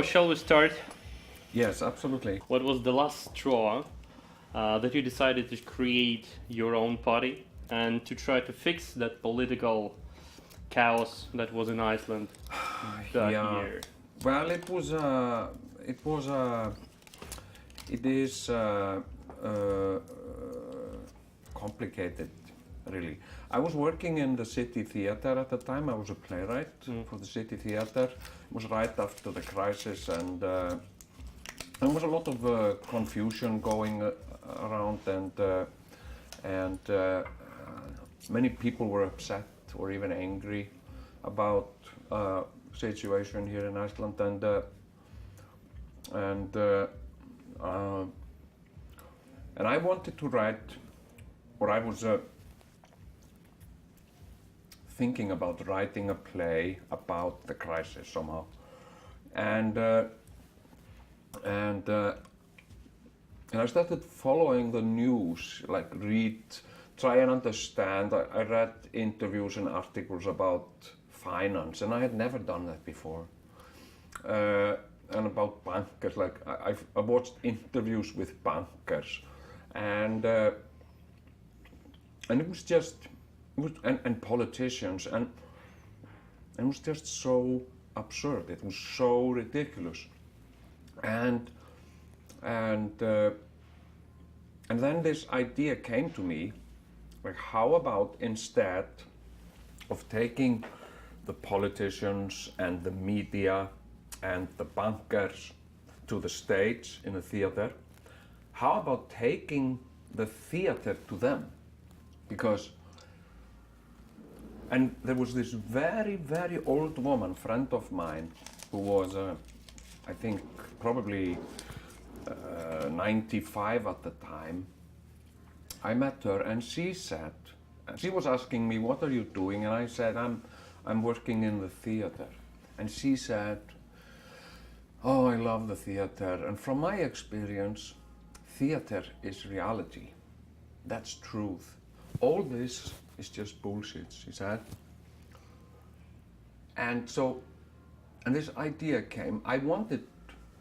shall we start? Yes, absolutely. What was the last straw that you decided to create your own party and to try to fix that political chaos that was in Iceland that year? Well, it is complicated, really. I was working in the city theater at the time. I was a playwright for the city theater. It was right after the crisis, and there was a lot of confusion going around, and many people were upset or even angry about situation here in Iceland, and I wanted to write, or I was thinking about writing a play about the crisis somehow, and I started following the news, like try and understand. I read interviews and articles about finance, and I had never done that before. And about bankers, like I watched interviews with bankers, and it was just, and politicians, and it was just so absurd. It was so ridiculous, and then this idea came to me, like, how about instead of taking the politicians and the media and the bankers to the stage in a theater, how about taking the theater to them? And there was this very, very old woman, friend of mine, who was, I think, probably 95 at the time. I met her, and she said, she was asking me, what are you doing? And I said, I'm working in the theater. And she said, oh, I love the theater. And from my experience, theater is reality. That's truth. All this is just bullshit, she said. And this idea came. I wanted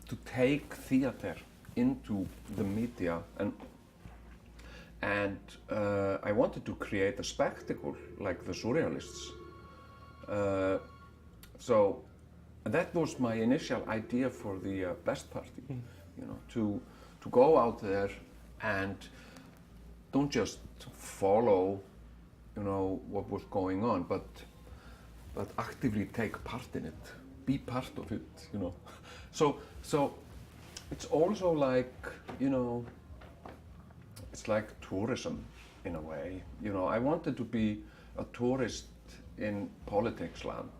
to take theater into the media, and I wanted to create a spectacle like the surrealists. So that was my initial idea for the Best Party, you know, to go out there and don't just follow, you know, what was going on, but actively take part in it, be part of it, you know. So it's also like, you know, it's like tourism in a way, you know. I wanted to be a tourist in politics land,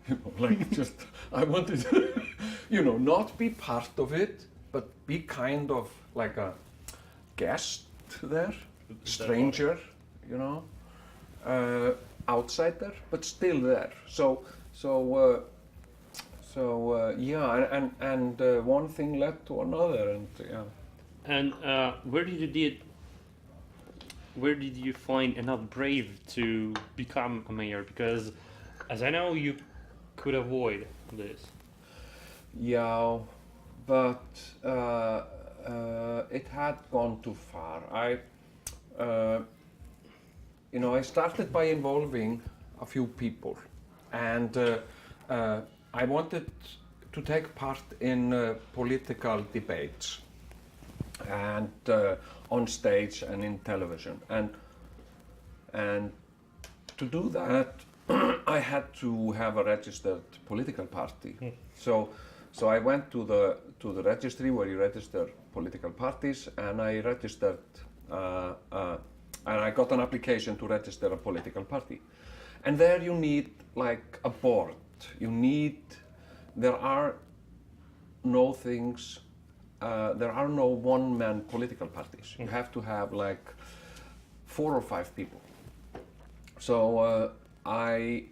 you know, like just, I wanted to, you know, not be part of it, but be kind of like a guest there, stranger, you know, outsider, but still there. Yeah, and one thing led to another, and yeah. And where did you find enough brave to become a mayor? Because, as I know, you could avoid this. Yeah, but it had gone too far. You know, I started by involving a few people, and I wanted to take part in political debates, and on stage and in television, and to do that I had to have a registered political party. So I went to the registry where you register political parties, and I registered and I got an application to register a political party. And there you need like a board. There are no one-man political parties. You have to have like 4 or 5 people. So I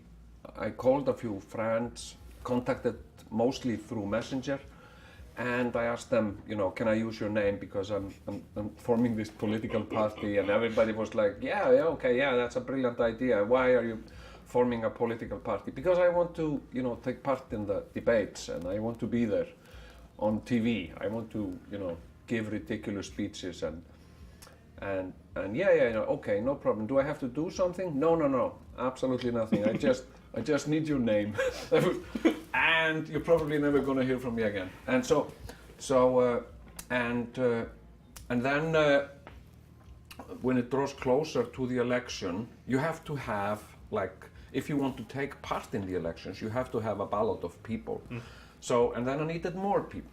called a few friends, contacted mostly through Messenger, and I asked them, you know, can I use your name because I'm forming this political party, and everybody was like, yeah, okay, yeah, that's a brilliant idea. Why are you forming a political party? Because I want to, you know, take part in the debates, and I want to be there. on TV. I want to, give ridiculous speeches and okay, no problem. Do I have to do something? No, absolutely nothing. I just need your name, and you're probably never gonna hear from me again. And and then when it draws closer to the election, you have to have, like, if you want to take part in the elections, you have to have a ballot of people. So, and then I needed more people.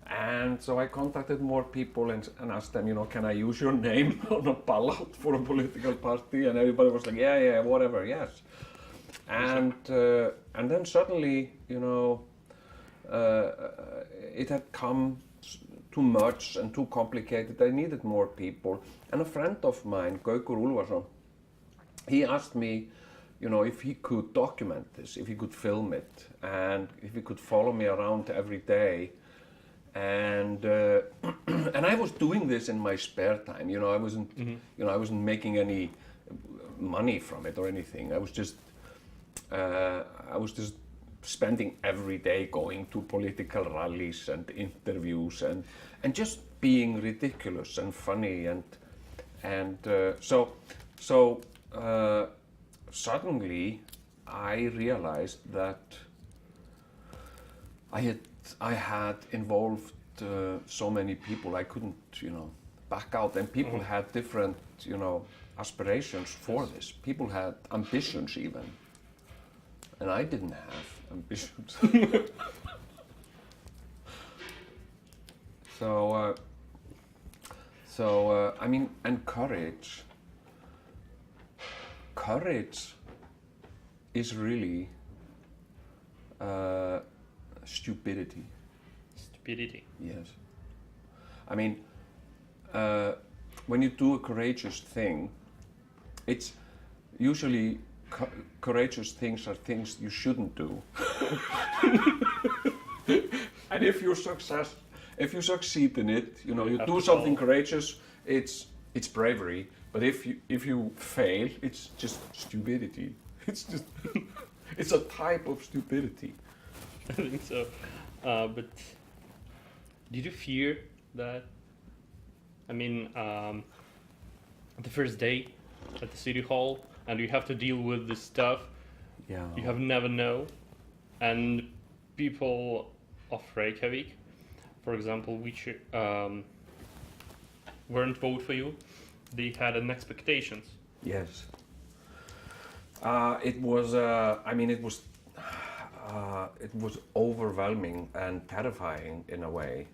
And so I contacted more people and asked them, can I use your name on a ballot for a political party? And everybody was like, yeah, whatever, yes. And then suddenly, it had come too much and too complicated. I needed more people. And a friend of mine, Gaukur Úlfarsson, he asked me, if he could document this, if he could film it, and if he could follow me around every day. And and I was doing this in my spare time. I wasn't, I wasn't making any money from it or anything. I was just spending every day going to political rallies and interviews and just being ridiculous and funny and so suddenly I realized that I had involved so many people. I couldn't, back out, and people had different, aspirations for this. People had ambitions even, and I didn't have ambitions. I mean, and courage. Courage is really stupidity. Stupidity. Yes. I mean, when you do a courageous thing, it's usually courageous things are things you shouldn't do. And if you succeed in it, you do something courageous, it's bravery. But if you fail, it's just stupidity. It's just it's a type of stupidity. I think so. But did you fear that? I mean, the first day at the city hall, and you have to deal with this stuff. Yeah. You have never know, and people of Reykjavik, for example, which weren't vote for you, they had an expectations. Yes. It was. I mean, it was overwhelming and terrifying in a way,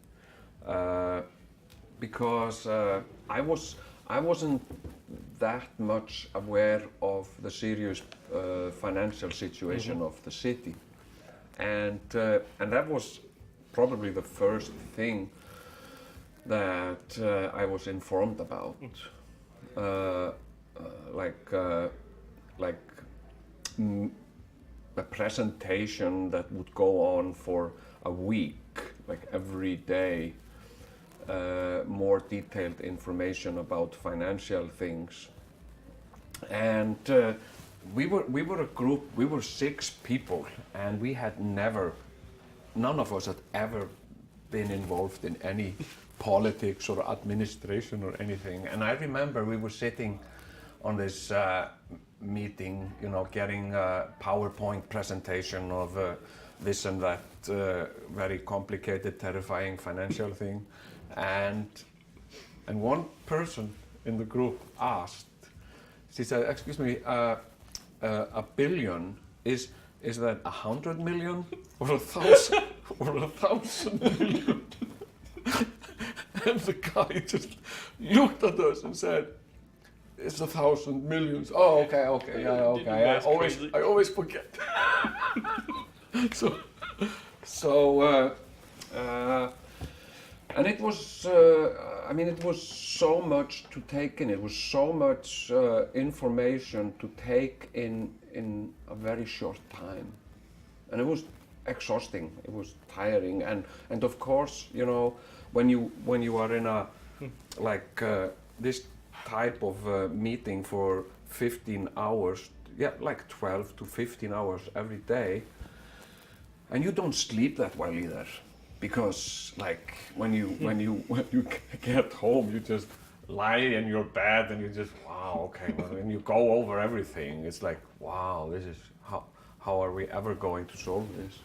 because I wasn't that much aware of the serious financial situation of the city, and that was probably the first thing that I was informed about, a presentation that would go on for a week, like every day, more detailed information about financial things. And we were a group, we were 6 people, and we had none of us had ever been involved in any politics or administration or anything. And I remember we were sitting on this meeting, getting a PowerPoint presentation of this and that very complicated, terrifying financial thing. And one person in the group asked, she said, "Excuse me, a billion, is that 100 million or 1,000 or 1,000 million?" And the guy just looked at us and said, "It's 1,000 millions. Oh, okay, yeah, okay. I always forget." And it was, it was so much to take in. It was so much information to take in a very short time, and it was exhausting. It was tiring, and of course, when you are in a this type of meeting for 15 hours, like 12 to 15 hours every day, and you don't sleep that well either. because like when you get home, you just lie in your bed and you just wow, okay. Well, when you go over everything, it's like wow, this is how are we ever going to solve this?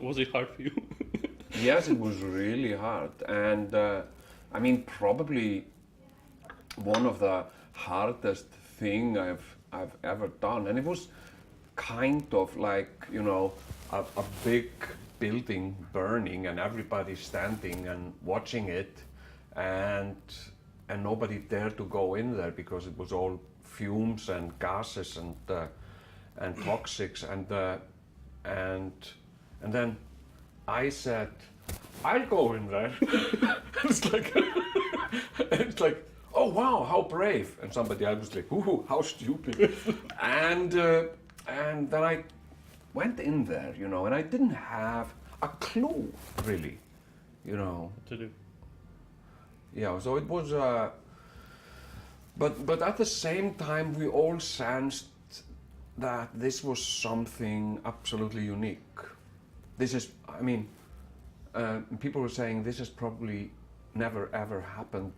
Was it hard for you? Yes, it was really hard, and I mean probably one of the hardest thing I've ever done, and it was kind of like a big building burning and everybody standing and watching it, and nobody dared to go in there because it was all fumes and gases and toxics and then I said, I'll go in there. It's like, oh wow, how brave! And somebody else was like, ooh, how stupid! and then I went in there, and I didn't have a clue really, To do. Yeah, so it was. But at the same time, we all sensed that this was something absolutely unique. This is, I mean, people were saying this has probably never ever happened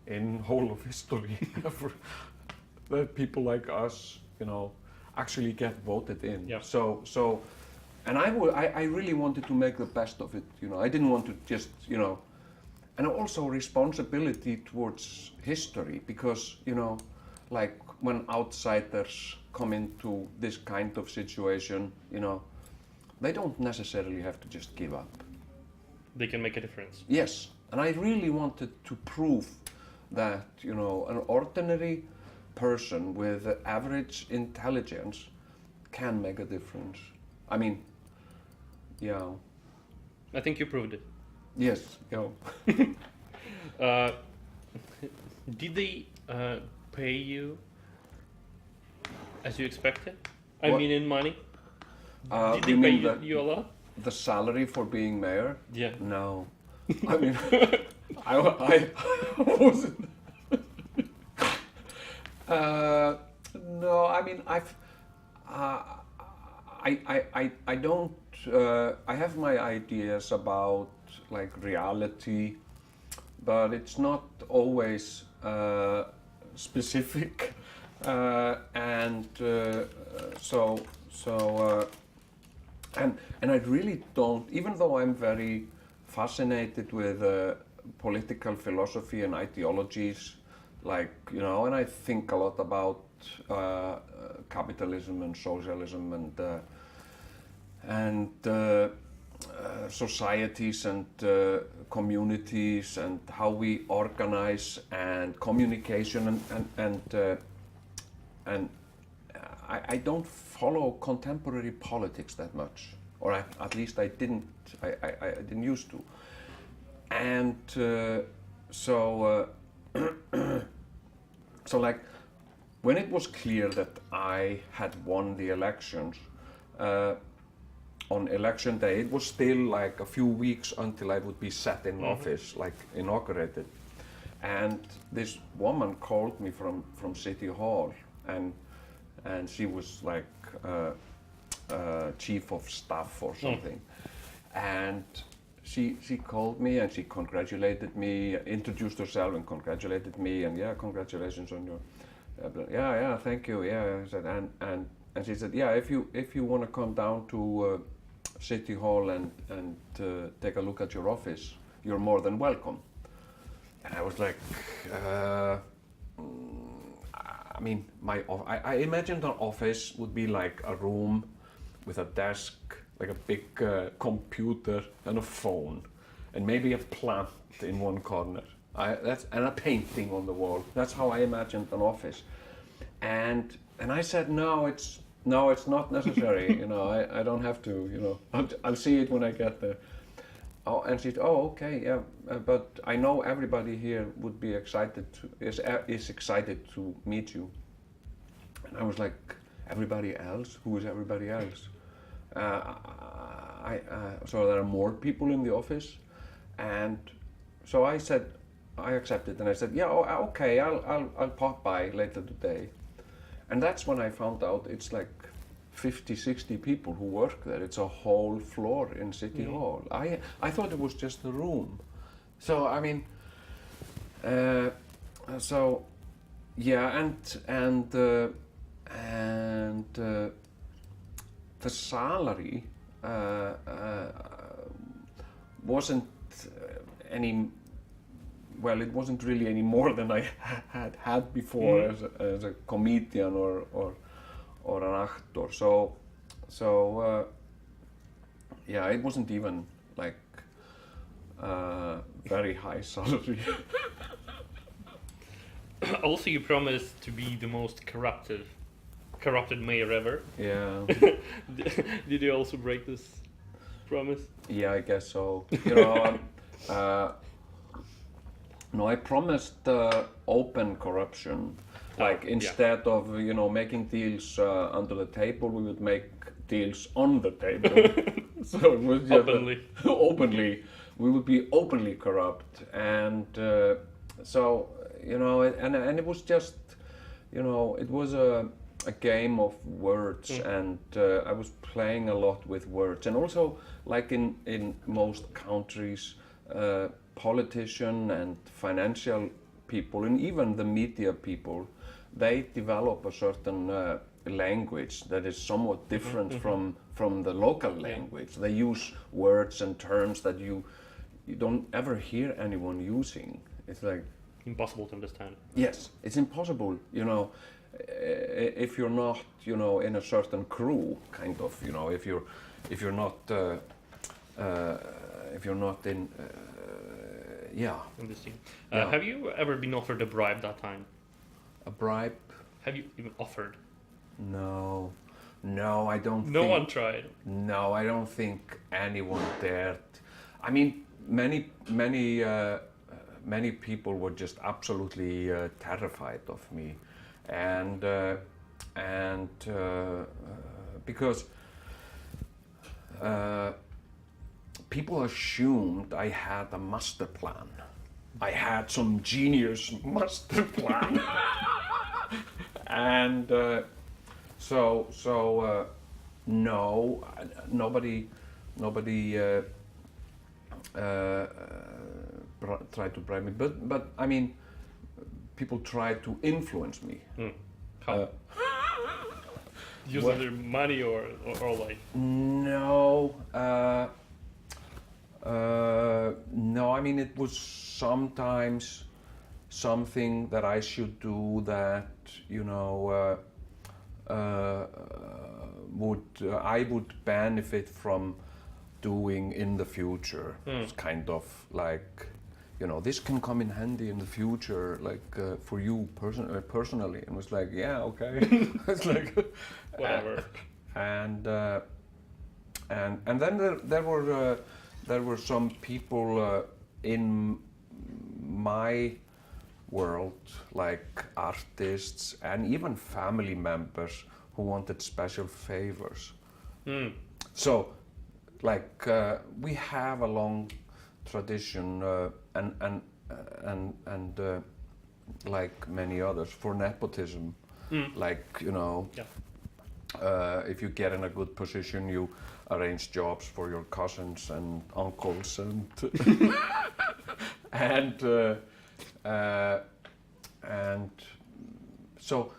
in whole of history ever, that people like us, actually get voted in. Yeah. So, and I really wanted to make the best of it. I didn't want to just, and also responsibility towards history because, like when outsiders come into this kind of situation, they don't necessarily have to just give up. They can make a difference. Yes, and I really wanted to prove that, an ordinary person with average intelligence can make a difference. I mean, yeah. I think you proved it. Yes, yeah. Did they pay you as you expected? I What? mean, in money. Did they you pay mean you a lot? the salary for being mayor? Yeah. No. I mean, I wasn't. No, I mean, I don't. I have my ideas about like reality, but it's not always specific, and I really don't. Even though I'm very fascinated with political philosophy and ideologies, like and I think a lot about capitalism and socialism and societies and communities and how we organize and communication and I don't follow contemporary politics that much, or at least I didn't used to, and so like when it was clear that I had won the elections. On election day, it was still like a few weeks until I would be set in office, like inaugurated. And this woman called me from City Hall, and she was like chief of staff or something. And she called me and she congratulated me, introduced herself and congratulated me, and yeah, congratulations on your, yeah, thank you, yeah. I said, and she said, yeah, if you want to come down to City Hall and take a look at your office, you're more than welcome. And I was like, I mean, I imagined an office would be like a room with a desk, like a big computer and a phone, and maybe a plant in one corner. And a painting on the wall. That's how I imagined an office. And I said, no, it's not necessary. I don't have to. I'll see it when I get there. Oh, and she said, oh, okay, yeah, but I know everybody here would be is excited to meet you. And I was like, everybody else? Who is everybody else? So there are more people in the office, and so I said, I accepted, and I said, yeah, okay, I'll pop by later today. And that's when I found out it's like 50, 60 people who work there. It's a whole floor in City Hall. I thought it was just a room. So I mean, so yeah, and the salary wasn't any. Well, it wasn't really any more than I had before as a comedian or an actor. So yeah, it wasn't even like very high salary. Also, you promised to be the most corrupted mayor ever. Yeah. Did you also break this promise? Yeah, I guess so. You know, no, I promised open corruption. Like instead of making deals under the table, we would make deals on the table. So it was just Openly. Openly, we would be openly corrupt, and so and it was just it was a game of words, and I was playing a lot with words, and also like in most countries. Politicians and financial people, and even the media people, they develop a certain language that is somewhat different from the local language. They use words and terms that you don't ever hear anyone using. It's like impossible to understand. Yes, it's impossible. If you're not in a certain crew, kind of. If you're not in. Yeah. Interesting. Have you ever been offered a bribe that time? A bribe? Have you even offered? No, I don't. No one tried. No, I don't think anyone dared. I mean, many people were just absolutely terrified of me, and because. People assumed I had a master plan. I had some genius master plan. And no, nobody tried to bribe me. But I mean, people tried to influence me. How? Using their money or like? No. No, I mean it was sometimes something that I should do that I would benefit from doing in the future. It's kind of like this can come in handy in the future, like for you personally. And it was like, yeah, okay. It's like whatever. And then there were some people in my world, like artists and even family members, who wanted special favors. So, like we have a long tradition, and like many others, for nepotism. Like if you get in a good position, you arrange jobs for your cousins and uncles and and so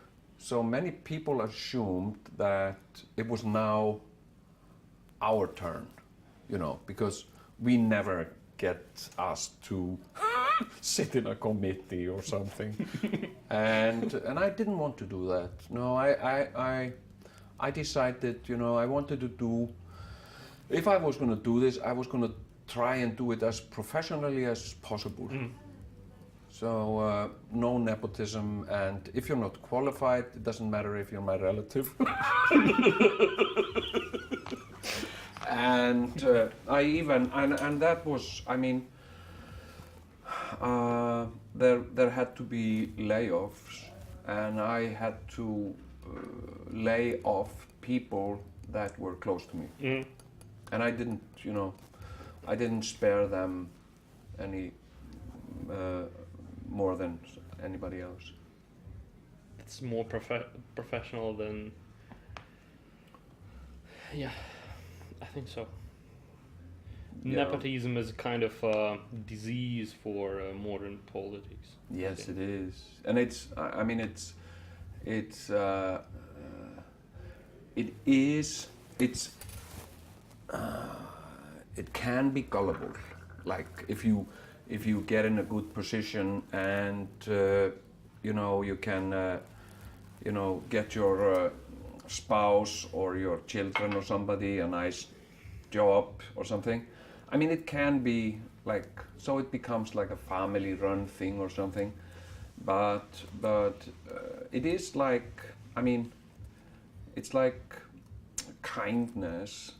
many people assumed that it was now our turn, because we never get asked to sit in a committee or something, and I didn't want to do that. No, I decided, I wanted to do. If I was going to do this, I was going to try and do it as professionally as possible. So no nepotism, and if you're not qualified, it doesn't matter if you're my relative. And and that was, I mean, there had to be layoffs, and I had to lay off people that were close to me. And I didn't spare them any more than anybody else. It's more professional than Yeah, I think so. Yeah. Nepotism is a kind of disease for modern politics. I Yes, think. it is, and I mean, it's it is it's it can be gullible. Like if you get in a good position and you can get your spouse or your children or somebody a nice job or something. I mean, it can be like, so it becomes like a family run thing or something, but it is like, I mean, it's like kindness.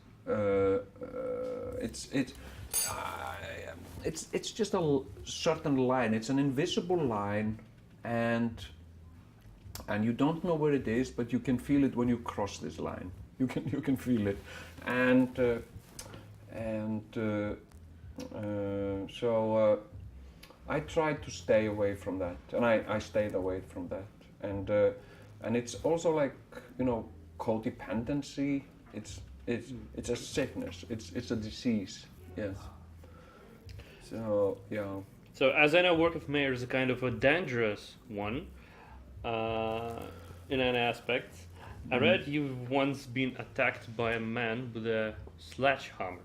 It's it's just a certain line. It's an invisible line, and you don't know where it is, but you can feel it when you cross this line. You can feel it, and so I tried to stay away from that, and I stayed away from that, and it's also like codependency. It's a sickness. It's a disease. Yes. So yeah. So, as I know, work of mayor is a kind of a dangerous one, in an aspect. I read you've once been attacked by a man with a sledgehammer.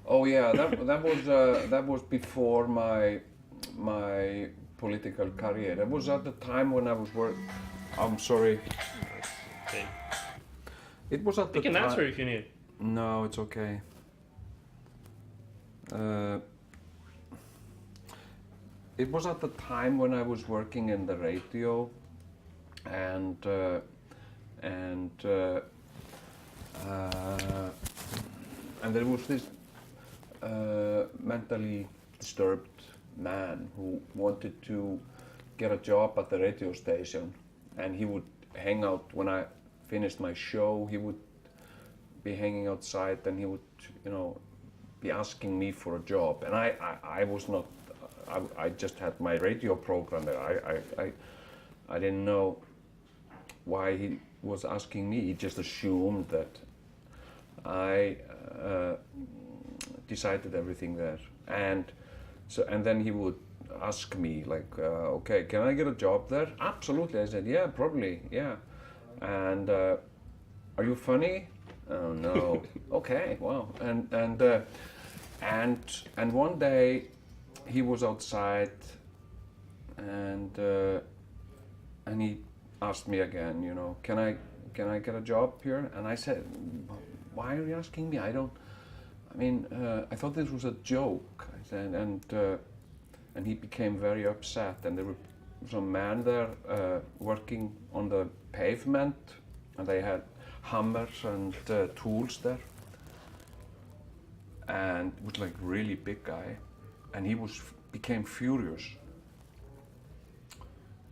Oh yeah, that was before my political career. That was at the time when I was I'm sorry. Okay. It was at the You can time. answer if you need. No, it's okay. It was at the time when I was working in the radio, and there was this mentally disturbed man who wanted to get a job at the radio station, and he would hang out when I finished my show. He would be hanging outside, and he would, be asking me for a job, and I was not. I just had my radio program there. I didn't know why he was asking me. He just assumed that I decided everything there, and then he would ask me like, okay, can I get a job there? Absolutely. I said, yeah, probably, yeah. And are you funny? Oh no. Okay, wow. And one day he was outside, and he asked me again, can I get a job here? And I said, why are you asking me? I thought this was a joke. I said, and he became very upset. And there was some man there working on the pavement, and they had hammers and tools there. And it was like really big guy, and he became furious.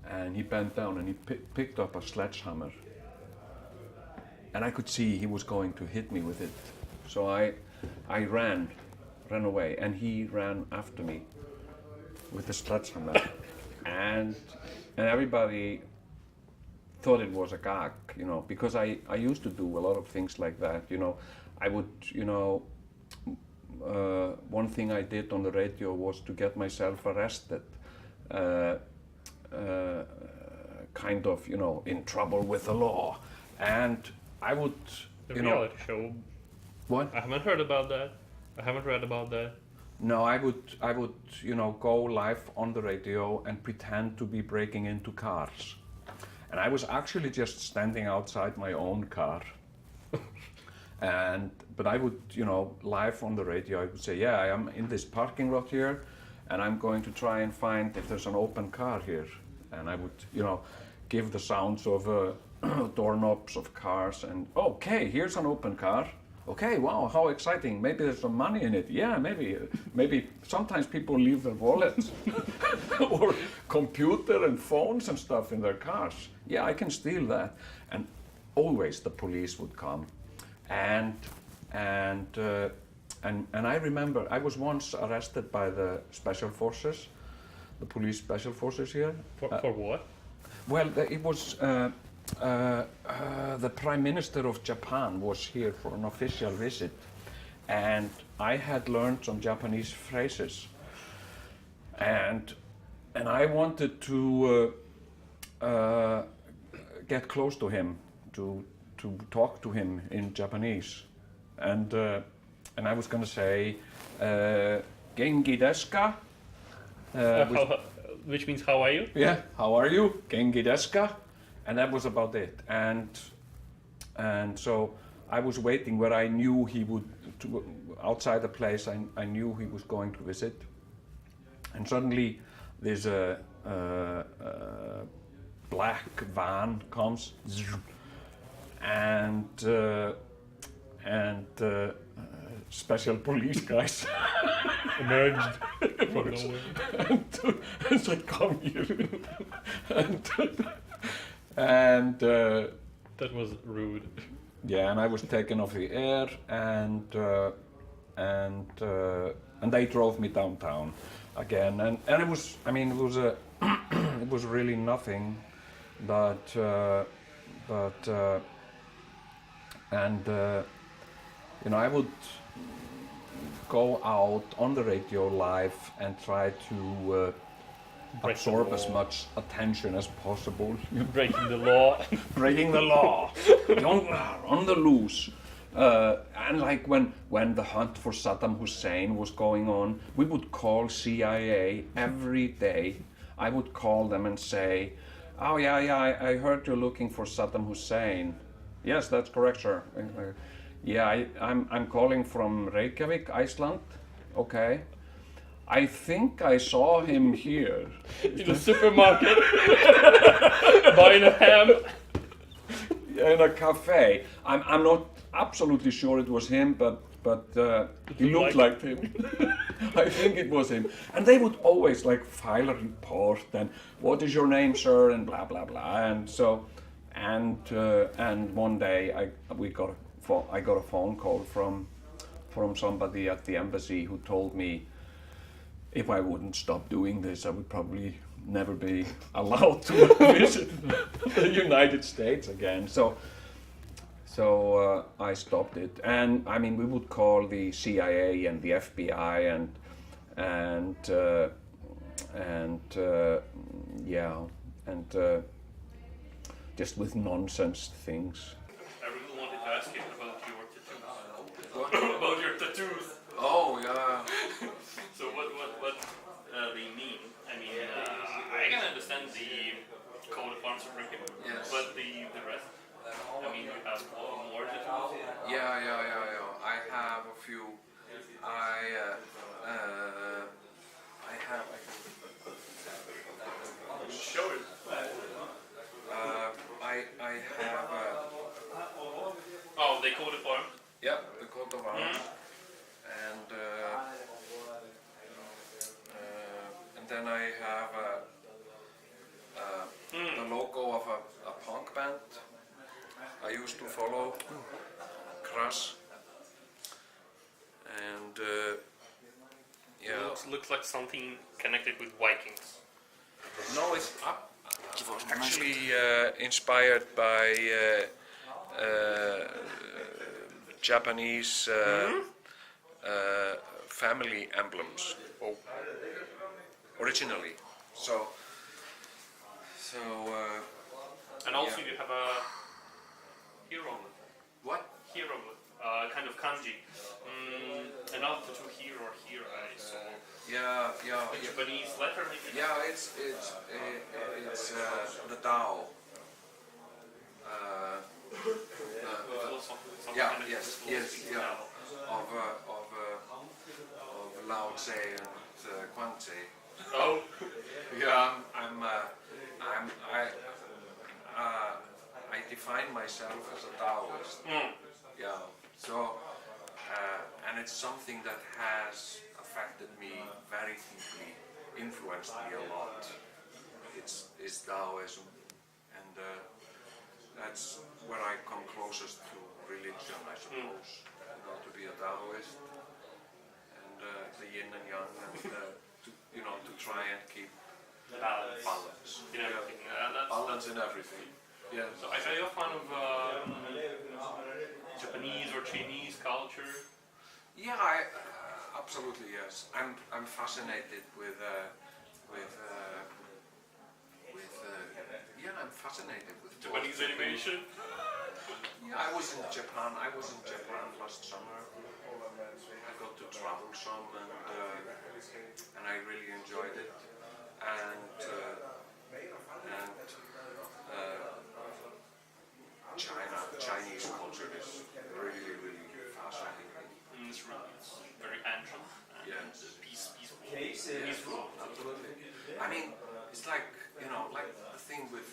And he bent down and he picked up a sledgehammer. And I could see he was going to hit me with it. So I ran away, and he ran after me with the sledgehammer. and everybody thought it was a gag, because I used to do a lot of things like that, I would, one thing I did on the radio was to get myself arrested, kind of, in trouble with the law, and I would, The reality show. What? I haven't heard about that. I haven't read about that. No, I would, go live on the radio and pretend to be breaking into cars. And I was actually just standing outside my own car. But I would, live on the radio, I would say, yeah, I am in this parking lot here, and I'm going to try and find if there's an open car here. And I would, give the sounds of doorknobs of cars, and okay, here's an open car. Okay, wow, how exciting. Maybe there's some money in it. Yeah, maybe sometimes people leave their wallets or computer and phones and stuff in their cars. Yeah, I can steal that. And always the police would come. And I remember I was once arrested by the special forces, the police special forces here. For what? Well, it was the Prime Minister of Japan was here for an official visit, and I had learned some Japanese phrases, and I wanted to get close to him, to talk to him in Japanese, and I was going to say, "Genki desu ka?" Which means how are you? Yeah, how are you? Genki desu ka? And that was about it. And so I was waiting where I knew he would, outside the place, I knew he was going to visit. And suddenly there's a black van comes, and special police guys Emerged from nowhere. and said, "Come here." and That was rude. yeah, and I was taken off the air, and they drove me downtown again, and it was, I mean, it was a it was really nothing, but you know, I would go out on the radio live and try to Break absorb the as law. much attention as possible. Breaking the law. Breaking the law, Jon Gnarr on the loose. And like when the hunt for Saddam Hussein was going on, we would call CIA every day. I would call them and say, "Oh yeah, I heard you're looking for Saddam Hussein." "Yes, that's correct, sir." "Yeah, I'm calling from Reykjavik, Iceland." "Okay. I think I saw him here." In the supermarket. Buying a ham. In a cafe. I'm not absolutely sure it was him, but he looked like him. I think it was him. And they would always like file a report and, "What is your name, sir?" and blah blah blah. And so, and one day I got a phone call from somebody at the embassy who told me if I wouldn't stop doing this, I would probably never be allowed to visit the United States again. So I stopped it, and I mean, we would call the CIA and the FBI just with nonsense things. I really wanted to ask you about your tattoos. About your tattoos. Oh yeah. So what they mean? I mean, I can understand the coat of arms of Reykjavik, Yes. but the rest. I mean, you have more tattoos. Yeah. I have a few. I Show it. I have. Oh, they coat of arms. Yeah, the coat of arms, and then I have the logo of a punk band I used to follow, Crash, and yeah. Looks like something connected with Vikings. No, it's actually inspired by Japanese family emblems. Oh. Originally. So. And also yeah. you have a hero. What? Hero, kind of kanji. Another tattoo here or here I saw. Yeah. A Japanese letter maybe? Yeah, it's the Tao. Yeah, yes, yeah. Of Lao Tse and Guanzi. Oh. Yeah, I define myself as a Taoist. Yeah. So, and it's something that has affected me very deeply, influenced me a lot. It's Taoism, and that's where I come closest to religion, I suppose. You know, to be a Taoist, and the yin and yang, and to try and keep balance. In everything. That's Balance in everything. Yes. So are you a fan of Japanese or Chinese culture? Yeah, absolutely yes. I'm fascinated with yeah, I'm fascinated with Japanese both. animation? Yeah, I was in Japan. I was in Japan last summer. I got to travel some, and I really enjoyed it. And Chinese culture is really, really fascinating. It's very ancient and Yes. peaceful. Peaceful, absolutely. I mean, it's like, like the thing with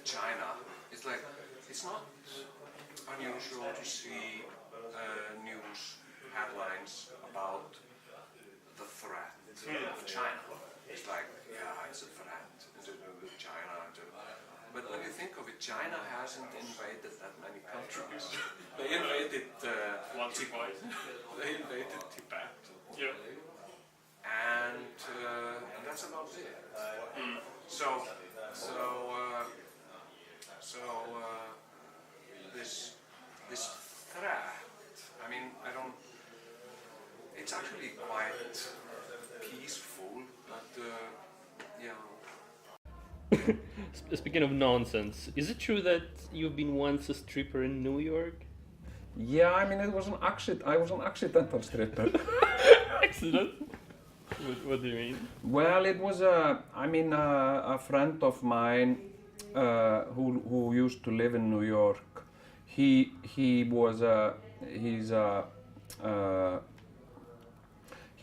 China. It's like, it's not unusual to see news headlines about the threat of China. It's like, yeah, it's a threat with China. But when you think of it, China hasn't invaded that many countries. They invaded Once or twice. they invaded Tibet. Yeah. And that's about it. So this threat. I mean, I don't. It's actually quite peaceful, but Speaking of nonsense, is it true that you've been once a stripper in New York? yeah. I mean, it was an accident. I was an accidental stripper. Accident? What do you mean? Well, it was a friend of mine who used to live in New York. He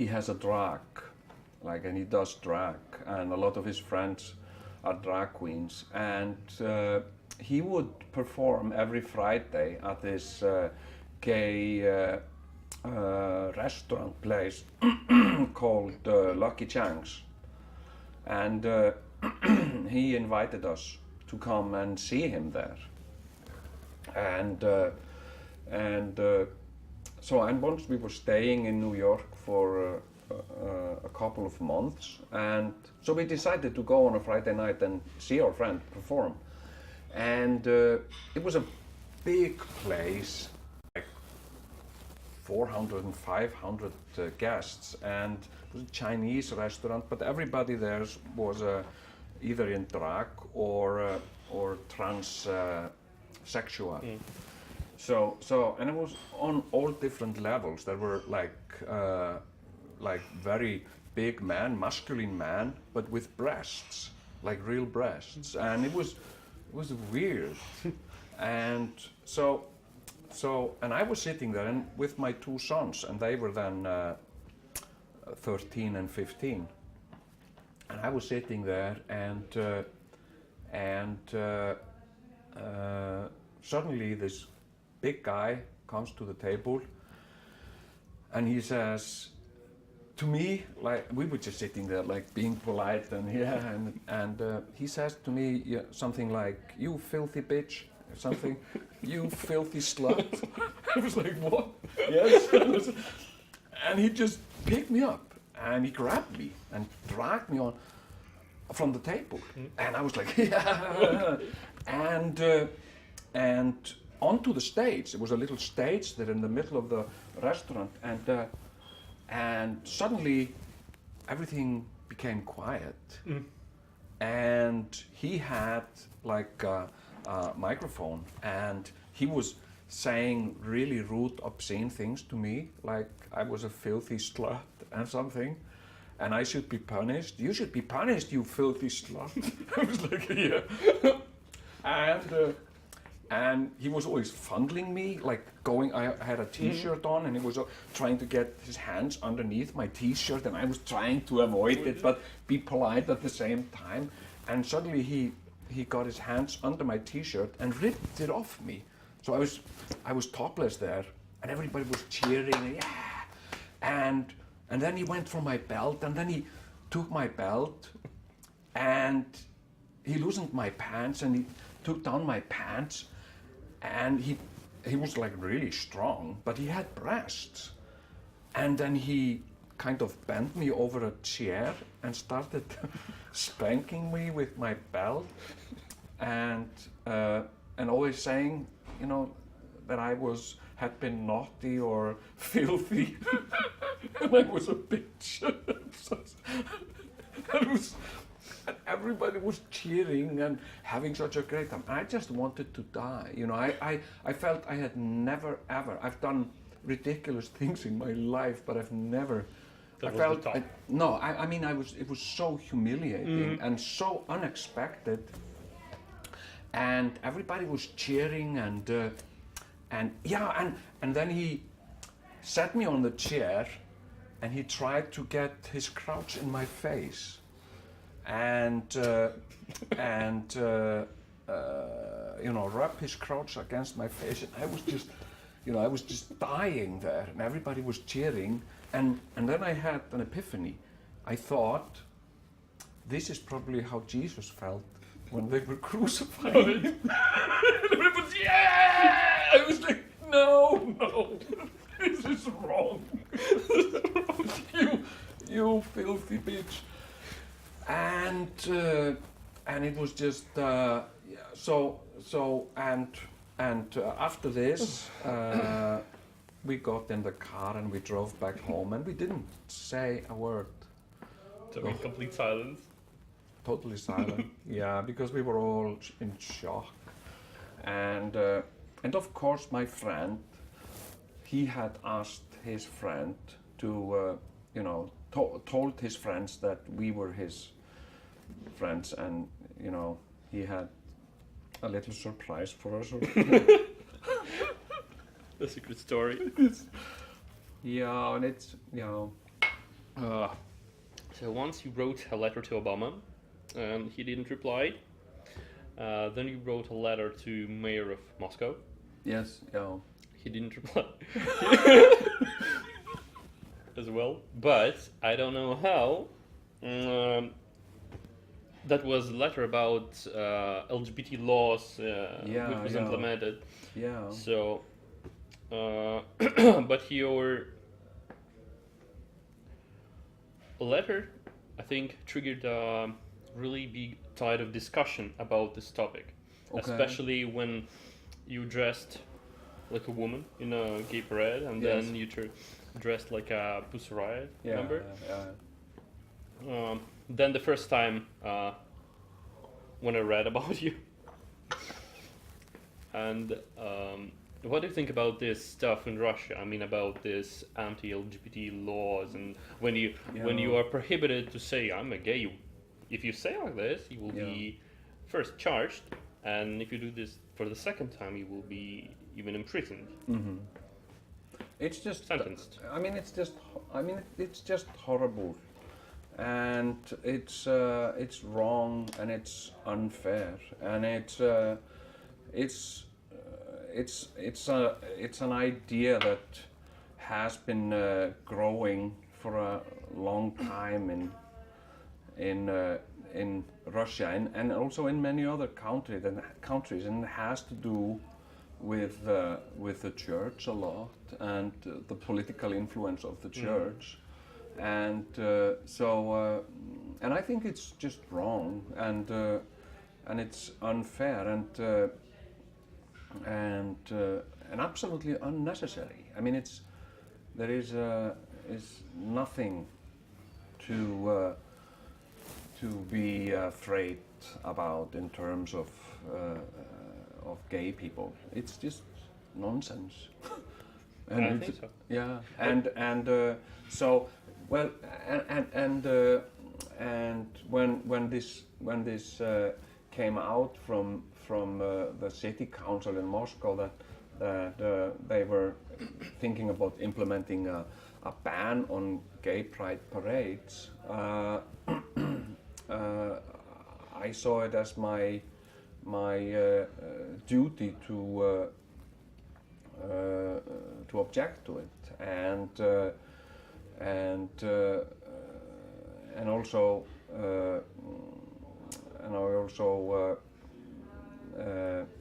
has a drag, and he does drag, and a lot of his friends are drag queens, and he would perform every Friday at this gay restaurant place called Lucky Chang's, and he invited us to come and see him there, and once we were staying in New York for a couple of months, and so we decided to go on a Friday night and see our friend perform, and it was a big place, 400 and 500 guests, and it was a Chinese restaurant, but everybody there was either in drag or transsexual. So and it was on all different levels. There were like very big man, masculine man, but with breasts, like real breasts, and it was weird, and so and I was sitting there and with my two sons, and they were then 13 and 15, and I was sitting there, and suddenly this big guy comes to the table, and he says to me, like, we were just sitting there like being polite, and he says to me something like, "You filthy bitch," or something. "You filthy slut." I was like, "What?" Yes. And he just picked me up and he grabbed me and dragged me on from the table, and I was like, yeah, and onto the stage. It was a little stage there in the middle of the restaurant, and suddenly everything became quiet, and he had like a microphone, and he was saying really rude, obscene things to me, like I was a filthy slut and something, and I should be punished. "You should be punished, you filthy slut." I was like, yeah. And he was always fondling me, like I had a t-shirt on, and he was trying to get his hands underneath my t-shirt, and I was trying to avoid it, but be polite at the same time. And suddenly he got his hands under my t-shirt and ripped it off me. So I was topless there, and everybody was cheering, yeah. And then he went for my belt, and then he took my belt, and he loosened my pants, and he took down my pants, and he was like really strong, but he had breasts. And then he kind of bent me over a chair and started spanking me with my belt. and always saying, you know, that I had been naughty or filthy, and I was a bitch. And everybody was cheering and having such a great time. I just wanted to die. You know, I felt I had never ever. I've done ridiculous things in my life, but I've never. That I was felt the top. I mean, it was so humiliating and so unexpected. And everybody was cheering and then he sat me on the chair and he tried to get his crotch in my face and you know, rub his crotch against my face, and I was just dying there, and everybody was cheering, and then I had an epiphany. I thought, this is probably how Jesus felt when they were crucifying him. It was, yeah! I was like, no, this is wrong. You filthy bitch. And it was just after this we got in the car and we drove back home and we didn't say a word. So in complete silence. Totally silent. Yeah, because we were all in shock. And of course my friend, he had asked his friend to you know, told his friends that we were his friends, and you know, he had a little surprise for us. A secret story. Yeah, and it's, you know. So once you wrote a letter to Obama, and he didn't reply. Then you wrote a letter to Mayor of Moscow. Yes, yeah. He didn't reply. As well, but I don't know how. That was a letter about LGBT laws, which was implemented. Yeah. So, but your letter, I think, triggered a really big tide of discussion about this topic, especially when you dressed like a woman in a gay parade, and then you dressed like a Pussy Riot, remember? Yeah. Then the first time when I read about you, and what do you think about this stuff in Russia? I mean, about this anti-LGBT laws, and when you are prohibited to say I'm a gay, if you say like this, you will be first charged, and if you do this for the second time, you will be even imprisoned. Mm-hmm. It's just sentenced. It's just horrible, and it's wrong, and it's unfair, and it's an idea that has been growing for a long time in Russia and also in many other countries, and it has to do with the church a lot, and the political influence of the church, and and I think it's just wrong, and it's unfair, and absolutely unnecessary. I mean, there is nothing to be afraid about in terms of gay people. It's just nonsense. And I think so. Yeah, and so well, and when this came out from the city council in Moscow that they were thinking about implementing a ban on gay pride parades, I saw it as my duty to object to it, and also I also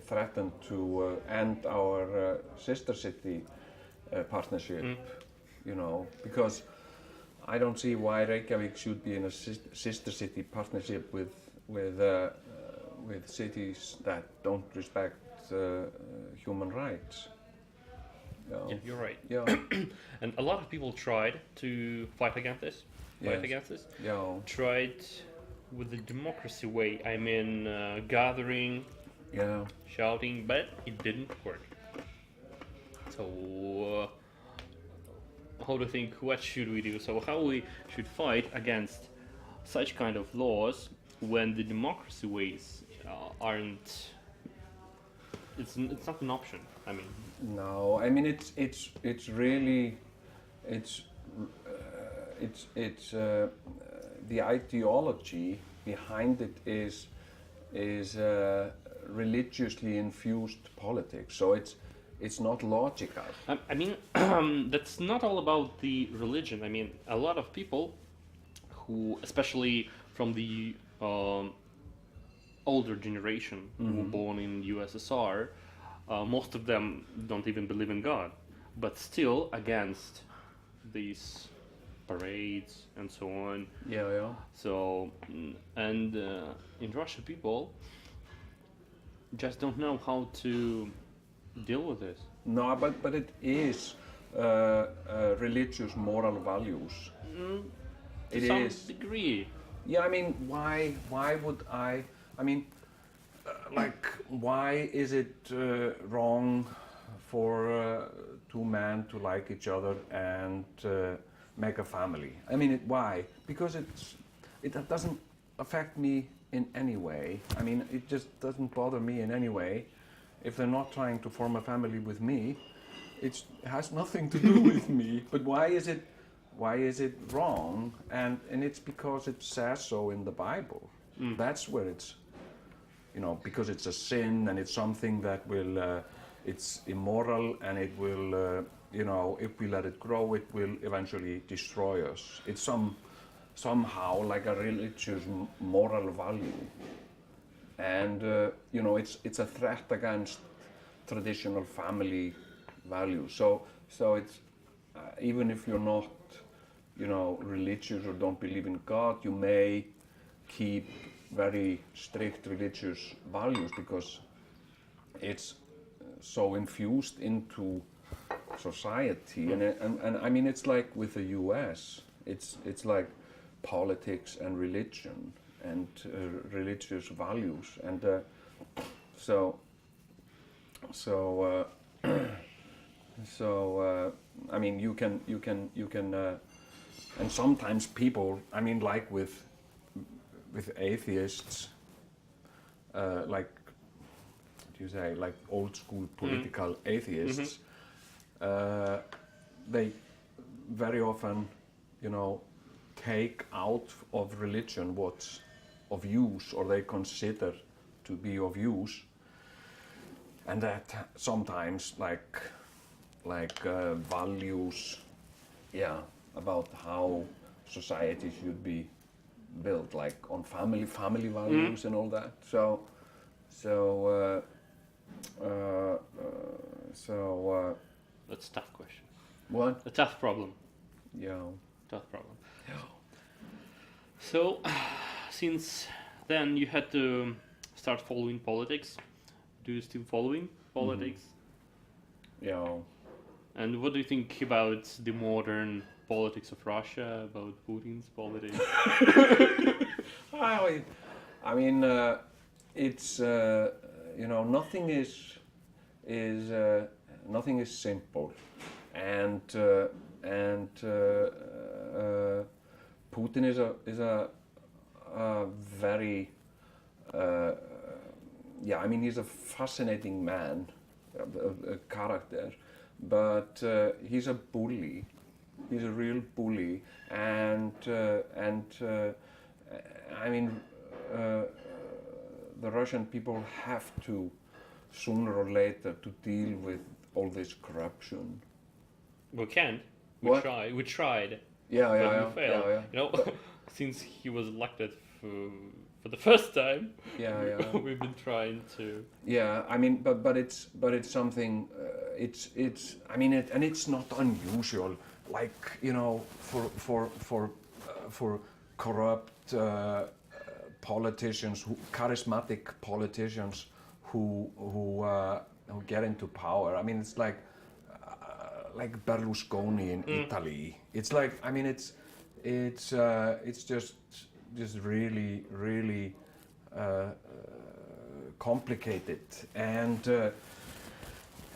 threatened to end our sister city partnership, you know, because I don't see why Reykjavik should be in a sister city partnership with with cities that don't respect human rights. Yeah, you're right. Yeah, And a lot of people tried to fight against this. yes. Yeah, Tried with the democracy way. I mean, gathering, yeah. shouting, but it didn't work. So, how do you think? What should we do? So, how we should fight against such kind of laws when the democracy ways aren't? It's not an option. I mean, No, I mean it's really it's the ideology behind it is religiously infused politics. So it's not logical. I mean, that's not all about the religion. I mean, a lot of people who, especially from the older generation who were born in USSR, most of them don't even believe in God, but still against these parades and so on. Yeah, yeah. So, and in Russia, people just don't know how to deal with this. No, but it is religious moral values. To It some is. degree. Yeah, I mean, why would I mean, like, why is it wrong for two men to like each other and make a family? I mean, why? Because it doesn't affect me in any way. I mean, it just doesn't bother me in any way. If they're not trying to form a family with me, it has nothing to do with me. But why is it wrong? And it's because it says so in the Bible. That's where it's, because it's a sin and it's something that will, it's immoral and it will, if we let it grow, it will eventually destroy us. It's somehow like a religious moral value. And, it's a threat against traditional family values. So it's, even if you're not, religious or don't believe in God, you may keep very strict religious values because it's so infused into society. And I mean, it's like with the US, it's like politics and religion and religious values. And I mean, you can and sometimes people, I mean, like with atheists, like, what do you say, like old school political atheists, they very often, take out of religion what's of use or they consider to be of use, and that sometimes like values, about how society should be built, like on family values and all that. That's a tough question. What? A tough problem. Yeah. Tough problem. So, since then you had to start following politics. Do you still following politics? Yeah. And what do you think about the modern politics of Russia, about Putin's politics? I mean, it's nothing is simple, and Putin is a very I mean, he's a fascinating man, a character, but he's a bully. He's a real bully, and I mean, the Russian people have to, sooner or later, to deal with all this corruption. We can't. What? We tried. Yeah, But we failed. Since he was elected for the first time. We've been trying to. Yeah, I mean, but it's something. It's I mean, and it's not unusual. Like, for corrupt politicians, charismatic politicians who get into power. I mean, it's like Berlusconi in Italy. It's like, I mean, it's just really complicated, and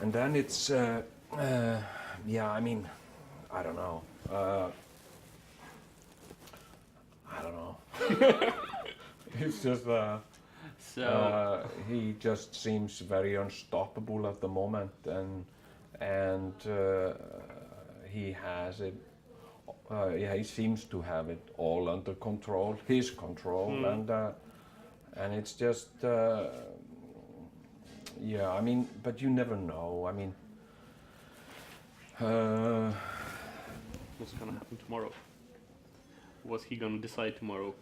then it's yeah. I mean, I don't know. It's just he just seems very unstoppable at the moment, and he has it. Yeah, he seems to have it all under control, his control, and it's just yeah. I mean, but you never know. I mean, What's gonna happen tomorrow? What's he gonna decide tomorrow?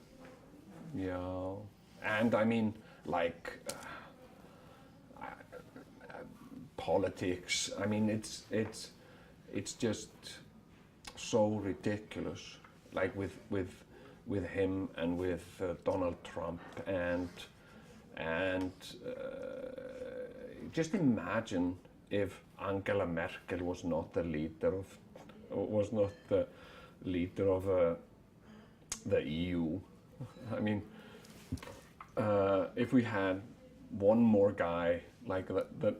yeah, and I mean, like politics. I mean, it's just so ridiculous, like with him and with Donald Trump, and just imagine if Angela Merkel was not the leader of the EU. I mean, if we had one more guy like the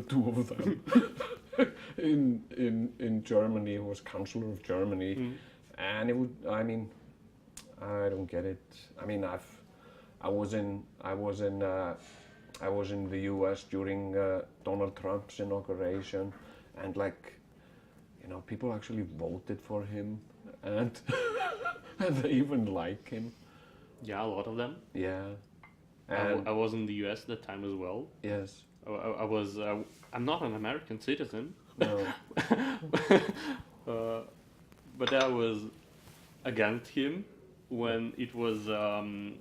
two of them in Germany, who was Chancellor of Germany, and it would. I mean, I don't get it. I mean, I was in the U.S. during Donald Trump's inauguration, and like, you know, people actually voted for him, and and they even like him. Yeah, a lot of them. Yeah. I was in the US at that time as well. Yes. I was. I'm not an American citizen. No. But I was against him when it was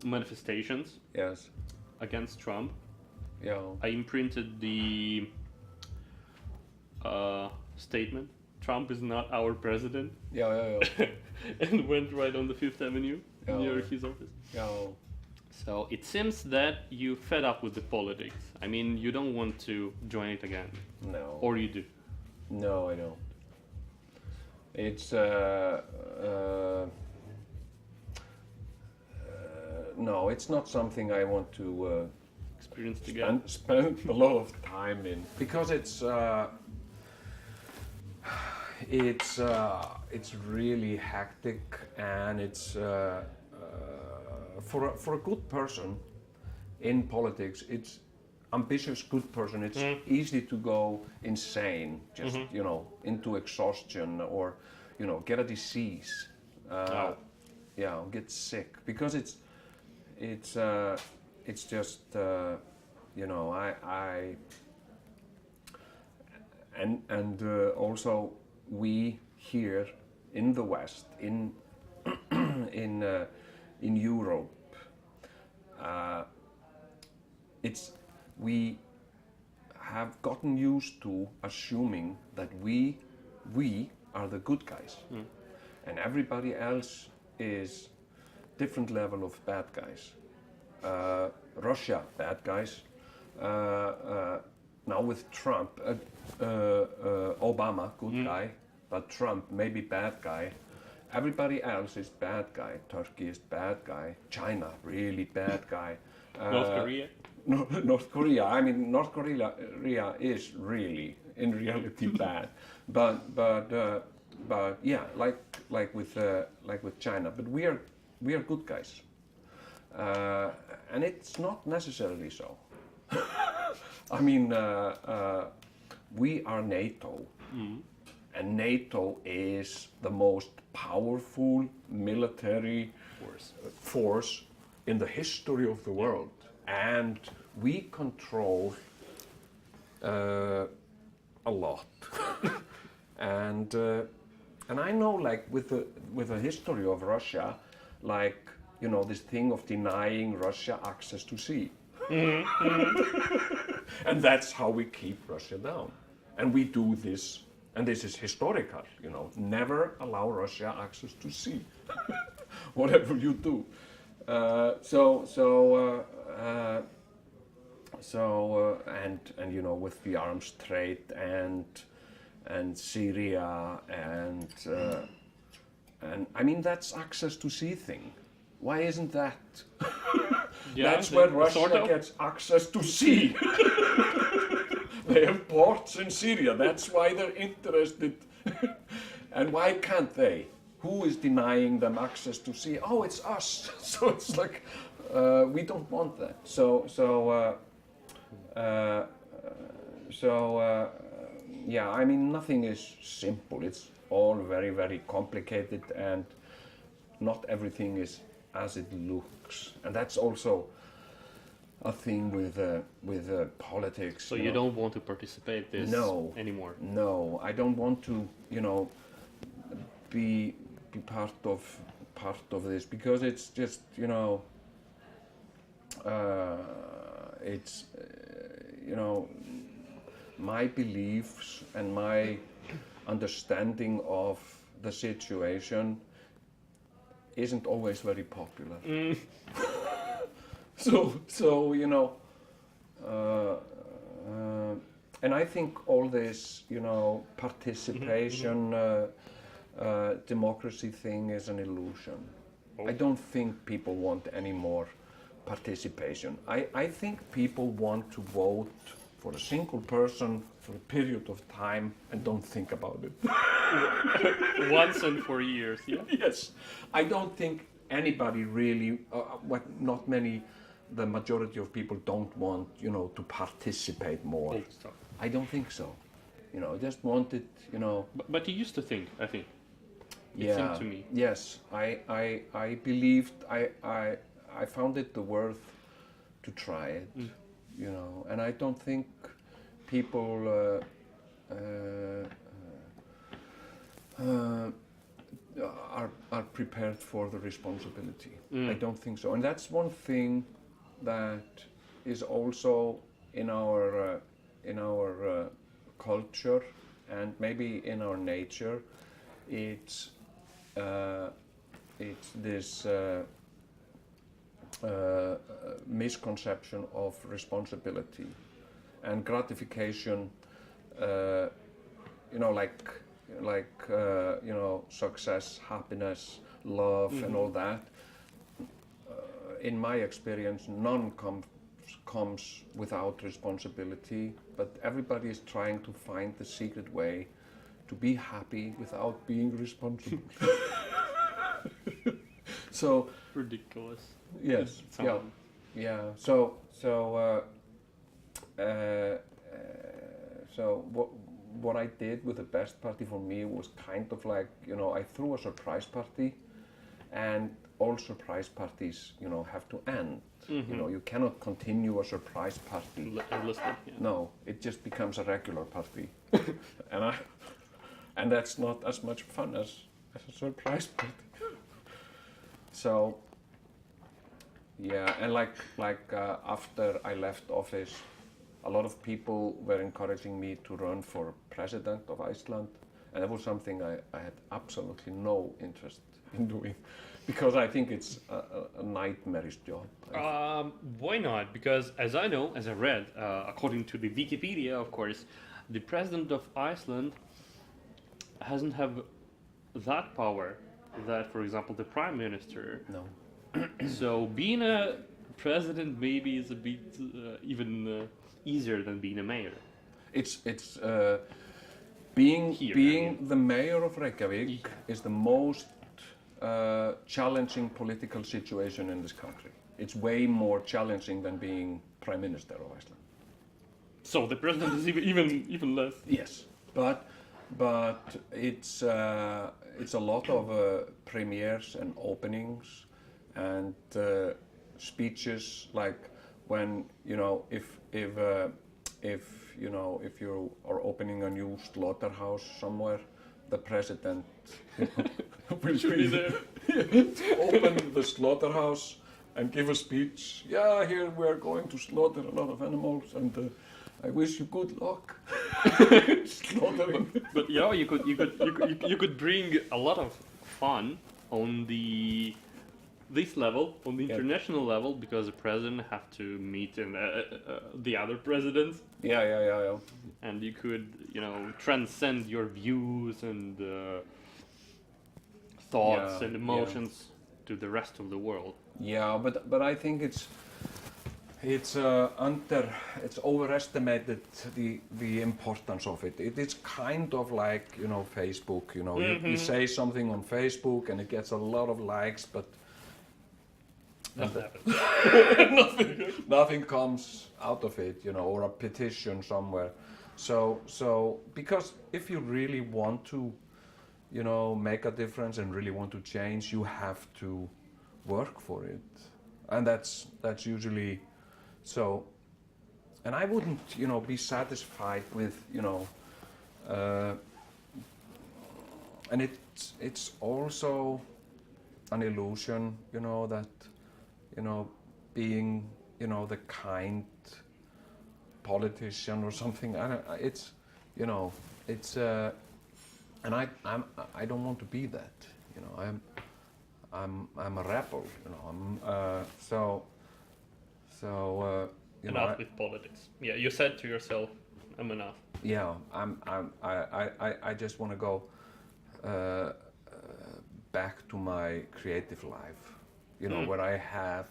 manifestations Yes. against Trump. Yeah. I imprinted the statement, "Trump is not our president," Yeah. and went right on the Fifth Avenue near his office. Yeah. So it seems that you fed up with the politics. I mean, you don't want to join it again, No. or you do. No, I don't. It's no, it's not something I want to Experienced again. spend a lot of time in, because it's really hectic, and it's for a good person in politics, it's ambitious good person, it's easy to go insane, just you know, into exhaustion, or you know, get a disease, yeah, get sick, because it's just you know, and also we here in the West, in Europe, we have gotten used to assuming that we are the good guys, and everybody else is different level of bad guys. Russia, bad guys. Now with Trump, Obama, good guy, but Trump, maybe bad guy. Everybody else is bad guy. Turkey is bad guy. China, really bad guy. North Korea? No, North Korea. I mean, North Korea is really, in reality, bad. But yeah, like with China. But we are good guys. And it's not necessarily so. I mean, we are NATO, and NATO is the most powerful military force in the history of the world, and we control a lot. and I know, like with the history of Russia, like, you know, this thing of denying Russia access to sea. And that's how we keep Russia down. And we do this, and this is historical, you know, never allow Russia access to sea, whatever you do. And you know, with the arms trade and Syria and I mean, that's access to sea thing. Why isn't that? Yeah, That's where Russia sort of. gets access to sea. They have ports in Syria. That's why they're interested. And why can't they? Who is denying them access to sea? Oh, it's us. So it's like we don't want that. Yeah. I mean, nothing is simple. It's all very, very complicated, and not everything is as it looks. And that's also a thing with politics. So you don't want to participate this No. anymore? No, I don't want to, you know, be part of this, because it's just, you know, it's you know, my beliefs and my understanding of the situation isn't always very popular. So you know, and I think all this, you know, participation, democracy thing is an illusion. Oh. I don't think people want any more participation. I think people want to vote for a single person for a period of time and don't think about it. Once and for years, yeah? Yes. I don't think anybody really, not many, the majority of people don't want, you know, to participate more. Old stuff. I don't think so. You know, just want it, you know. But you used to think, I think. It Yeah. seemed to me. Yes. I believed, I found it the worth to try it, you know, and I don't think people are prepared for the responsibility. I don't think so, and that's one thing that is also in our culture and maybe in our nature. It's this misconception of responsibility and gratification. You know, like you know, success, happiness, love, and all that. In my experience, none comes without responsibility, but everybody is trying to find the secret way to be happy without being responsible. So Ridiculous. yes, It sounded- yeah. So what I did with the best party for me was kind of like, you know, I threw a surprise party, and all surprise parties, you know, have to end. You know, you cannot continue a surprise party. Endlessly, yeah. No, it just becomes a regular party, and that's not as much fun as a surprise party. So yeah, and after I left office, a lot of people were encouraging me to run for president of Iceland, and that was something I had absolutely no interest in doing, because I think it's a nightmarish job. Why not? Because as I know, as I read, according to the Wikipedia, of course, the president of Iceland hasn't have that power that, for example, the prime minister. No. So being a president maybe is a bit even easier than being a mayor. It's being Here, being I mean. the mayor of Reykjavik is the most challenging political situation in this country. It's way more challenging than being prime minister of Iceland. So the president is even less. Yes, but it's a lot of premieres and openings and speeches, like when, you know, if you know, if you are opening a new slaughterhouse somewhere, the president will Be there. open the slaughterhouse and give a speech. Yeah, here we are going to slaughter a lot of animals, and I wish you good luck slaughtering. But yeah, you could bring a lot of fun on the this level, on the Yeah. international level, because the president have to meet the other presidents, Yeah. and you could, transcend your views and thoughts Yeah, and emotions to the rest of the world. Yeah, but I think it's overestimated the importance of it. It is kind of like Facebook. You say something on Facebook and it gets a lot of likes, but Nothing happens. nothing comes out of it, or a petition somewhere. So because if you really want to, make a difference and really want to change, you have to work for it, and that's usually so. And I wouldn't, be satisfied with, and it's also an illusion, that, being, the kind politician or something. It's, and I don't want to be that. I'm a rebel. Enough with politics. Yeah, you said to yourself, I'm enough. Yeah, I just want to go back to my creative life, where I have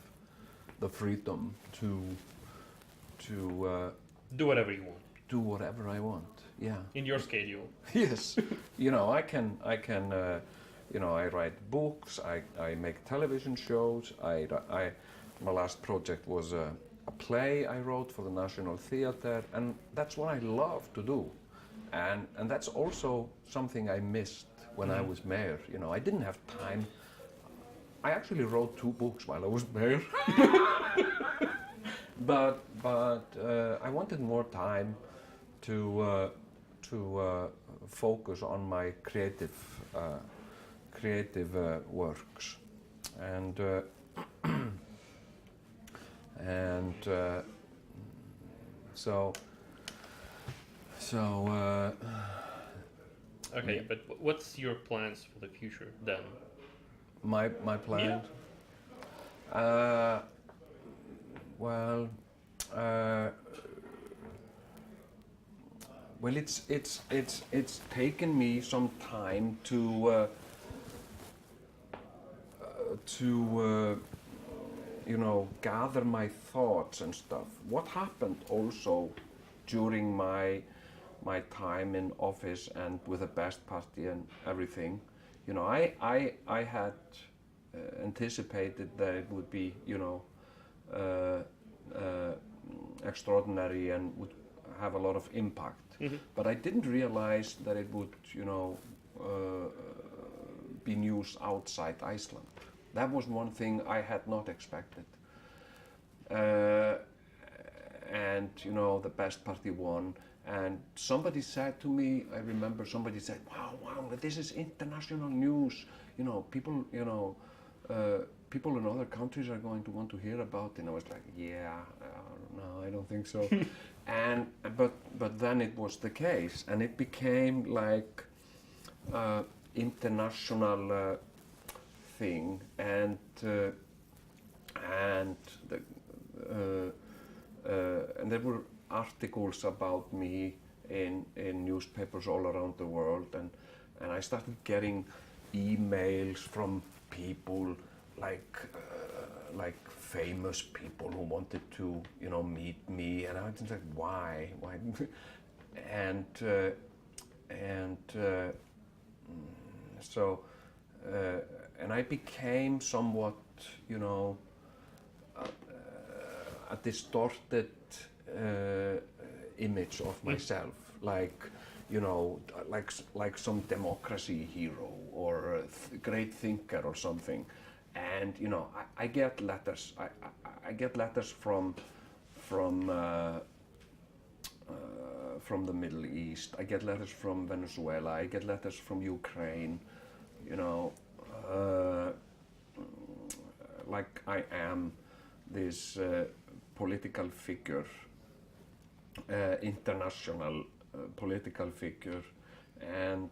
the freedom to Do whatever you want. do whatever I want. Yeah. In your schedule. Yes. I can. I write books. I make television shows. My last project was a play I wrote for the National Theatre, and that's what I love to do. And that's also something I missed when I was mayor. I didn't have time. I actually wrote 2 books while I was mayor. but I wanted more time to focus on my creative works, and so Okay, but what's your plans for the future then? my plan. Well, it's taken me some time to gather my thoughts and stuff. What happened also during my time in office and with the Best Party and everything, I had anticipated that it would be, extraordinary and would have a lot of impact. But I didn't realize that it would, be news outside Iceland. That was one thing I had not expected. And the Best Party won. And somebody said to me, I remember somebody said, wow, this is international news. People, people in other countries are going to want to hear about it. And I was like, no, I don't think so. But then it was the case, and it became like international thing, and there were articles about me in newspapers all around the world, and I started getting emails from people like famous people who wanted to meet me, and I was like, why and I became somewhat a distorted image of myself, like some democracy hero or a great thinker or something. And I get letters. I get letters from the Middle East. I get letters from Venezuela. I get letters from Ukraine. Like I am this political figure, international political figure, and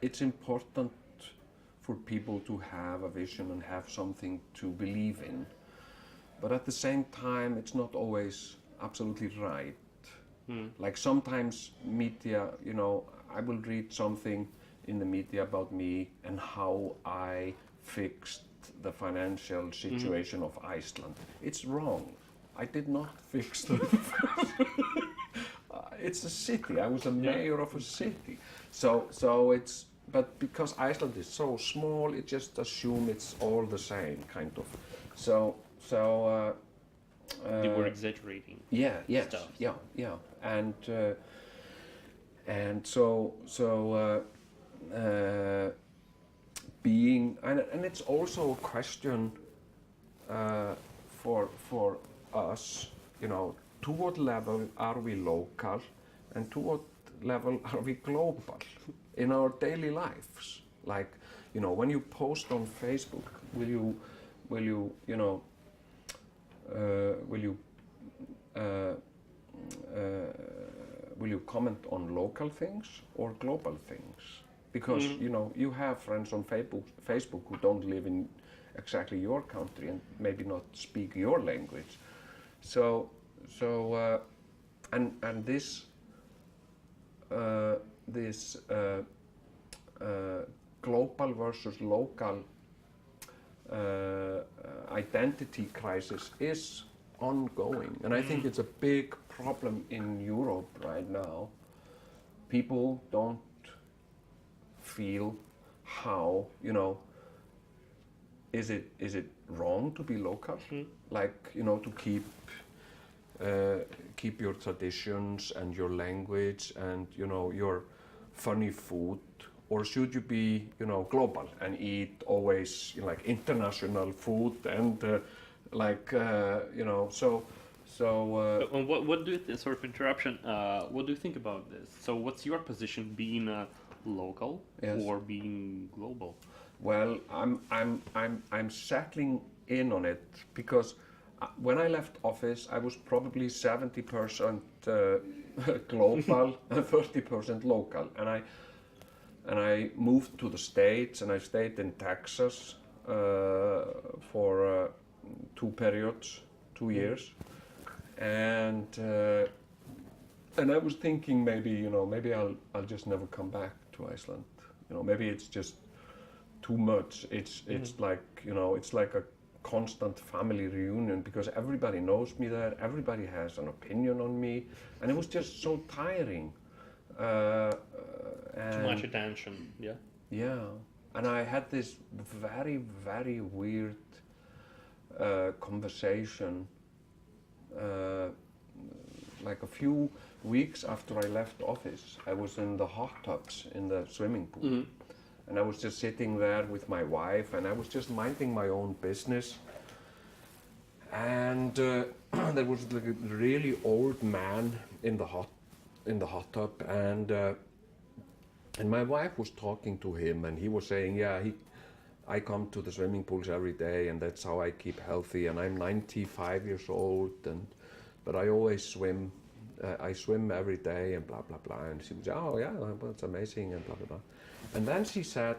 it's important for people to have a vision and have something to believe in. But at the same time, it's not always absolutely right. Like sometimes media, you know, I will read something in the media about me and how I fixed the financial situation of Iceland. It's wrong. I did not fix the it's a city. I was a mayor of a city. So it's, but because Iceland is so small, it just assume it's all the same, kind of. They were exaggerating. Yeah, yes, stuff. yeah, and so being, and it's also a question for us, you know, to what level are we local, and to what level are we global in our daily lives? Like, you know, when you post on Facebook, will you comment on local things or global things? Because you know, you have friends on Facebook who don't live in exactly your country and maybe not speak your language. And this global versus local identity crisis is ongoing, and I think it's a big problem in Europe right now. People don't feel how, you know, is it wrong to be local? Like, you know, to keep your traditions and your language and, you know, your funny food, or should you be, you know, global and eat always, you know, like international food and you know, And what do you sort of interruption? What do you think about this? So, what's your position, being local or being global? Well, I'm settling in on it because when I left office, I was probably 70% global and 30% local, and I moved to the States, and I stayed in Texas for 2 years, and I was thinking maybe I'll just never come back to Iceland. You know, maybe it's just too much. It's like, you know, it's like a constant family reunion because everybody knows me there. Everybody has an opinion on me, and it was just so tiring. Too much attention. Yeah, and I had this very, very weird conversation like a few weeks after I left office. I was in the hot tubs in the swimming pool, and I was just sitting there with my wife, and I was just minding my own business, and there was like a really old man in the hot tub, and my wife was talking to him, and he was saying, I come to the swimming pools every day, and that's how I keep healthy, and I'm 95 years old, but I always swim. I swim every day, and blah, blah, blah. And she would say, oh, yeah, that's amazing, and blah, blah, blah. And then she said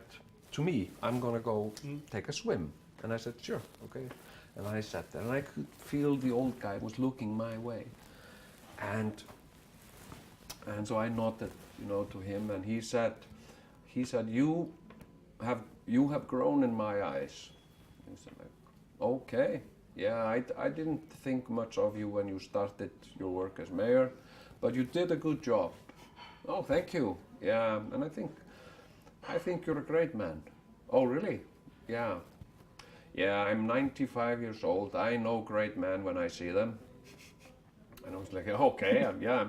to me, I'm going to go take a swim. And I said, sure, okay. And I sat there, and I could feel the old guy was looking my way. And so I nodded, you know, to him, and he said, you have grown in my eyes. And I said, like, okay, yeah, I didn't think much of you when you started your work as mayor, but you did a good job. Oh, thank you. Yeah, and I think you're a great man. Oh, really? Yeah. Yeah, I'm 95 years old. I know great men when I see them. And I was like, okay, yeah,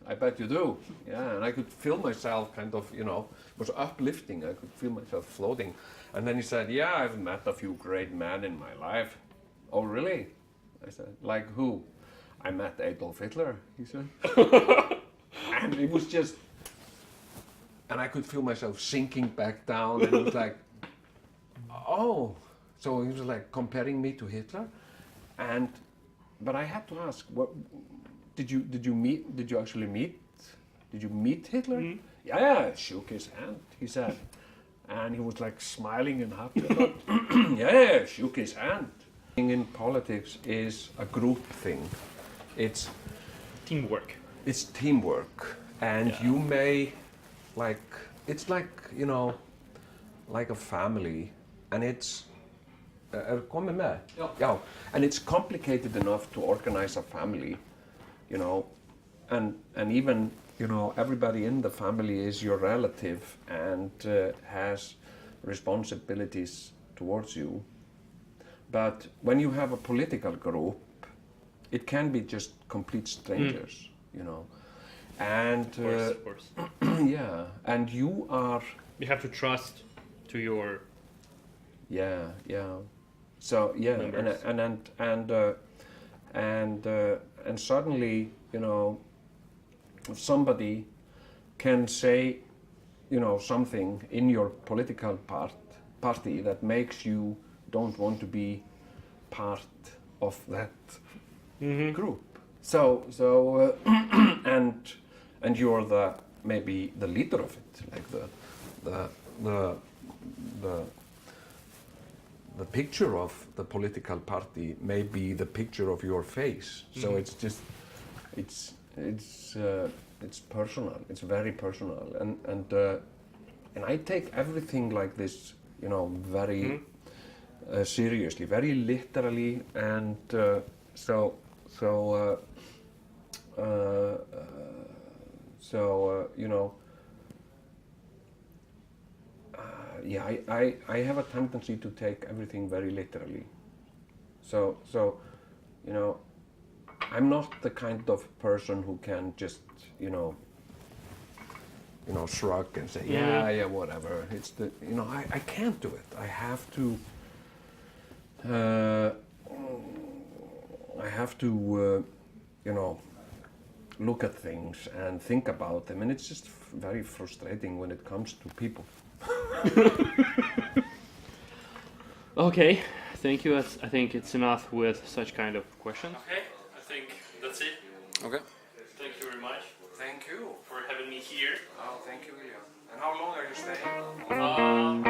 I bet you do. Yeah, and I could feel myself kind of, you know, it was uplifting. I could feel myself floating. And then he said, yeah, I've met a few great men in my life. Oh, really? I said, like who? I met Adolf Hitler, he said. And it was just, and I could feel myself sinking back down, and it was like, oh. So he was like comparing me to Hitler. But I had to ask, what, did you actually meet? Did you meet Hitler? Yeah, I shook his hand, he said. and he was like smiling and happy about it. Yeah, shook his hand. In politics is a group thing. It's Teamwork. It's teamwork, and you may, like, it's like, you know, like a family, and it's komið með? Já. And it's complicated enough to organize a family, you know, and even, you know, everybody in the family is your relative and has responsibilities towards you. But when you have a political group, it can be just complete strangers, you know. And Of course. yeah, and you are. You have to trust to your. Yeah. So yeah, members. and suddenly, you know, if somebody can say, you know, something in your political party that makes you don't want to be part of that group. So and you're maybe the leader of it, like the picture of the political party may be the picture of your face. So it's just it's personal. It's very personal, and I take everything like this, you know, very seriously, very literally, and so you know, yeah, I have a tendency to take everything very literally. So you know, I'm not the kind of person who can just, you know, shrug and say, yeah, whatever. It's the, you know, I can't do it. I have to. You know, look at things and think about them, and it's just very frustrating when it comes to people. Okay, thank you. I think it's enough with such kind of questions. Okay, I think that's it. Okay. Thank you very much Thank you. for having me here. Oh, thank you, William. And how long are you staying?